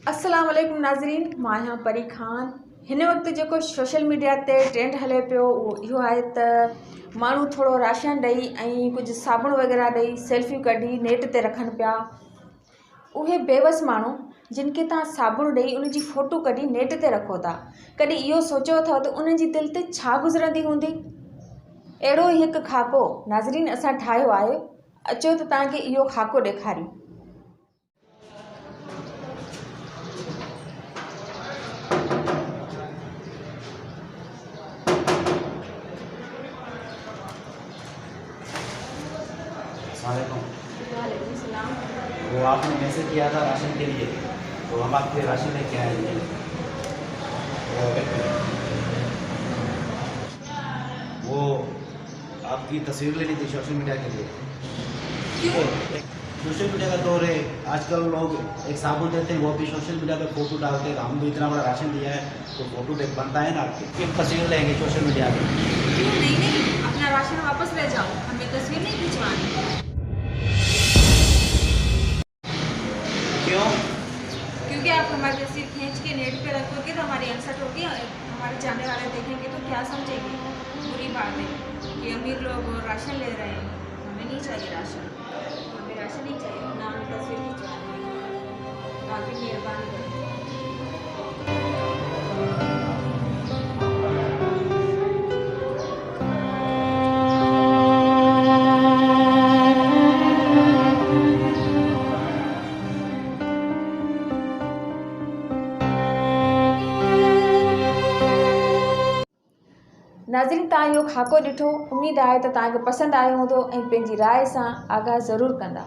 अस्सलाम वालेकुम नाज़रीन, मां आहियां परी खान। हिन वक़्तु जेको सोशल मीडिया ते ट्रेंड हले पियो उहो इहो आहे त माण्हू थोरो राशन ॾेई ऐं कुझु साबुण वग़ैरह ॾेई सेल्फियूं कढी नेट ते रखनि पिया। उहे बेवस माण्हू जिन खे तव्हां साबुण ॾेई उन जी फ़ोटो कढी नेट ते रखो था, कॾहिं इहो सोचियो अथव त उन जी दिलि ते छा गुज़रंदी हूंदी? अहिड़ो ई हिकु ख़ाको नाज़रीन असां ठाहियो आहे। अचो त तव्हांखे इहो ख़ाको ॾेखारियूं। वालेकुम सलाम। वो आपने मैसेज किया था राशन के लिए, तो हम आपके राशन लेके आएंगे। वो आपकी तस्वीर लेनी थी सोशल मीडिया के लिए। क्यों? सोशल मीडिया का दौर है आजकल, लोग एक साबुन देते हैं वो भी सोशल मीडिया पे फोटो डालते हैं। हम भी इतना बड़ा राशन दिया है तो फोटो बनता है ना, कि तस्वीर लेंगे सोशल मीडिया पे। क्यों? नहीं, अपना राशन वापस ले जाओ, हमें तस्वीर नहीं खिंचवानी। क्यों? क्योंकि आप हमारी तस्वीर खींच के नेट पे रखोगे तो हमारी अनसट होगी, हमारे जाने वाले देखेंगे तो क्या समझेंगे? बुरी बात है कि अमीर लोग राशन ले रहे हैं, हमें नहीं चाहिए राशन, हमें राशन नहीं चाहिए, ना हमें तस्वीर खिंचवानी। काफ़ी मेहरबानी करें। नाज़रीन, तव्हां इहो ख़ाको ॾिठो, उमेद आहे त तव्हांखे पसंदि आयो हूंदो ऐं पंहिंजी राय सां आगाह ज़रूरु कंदा।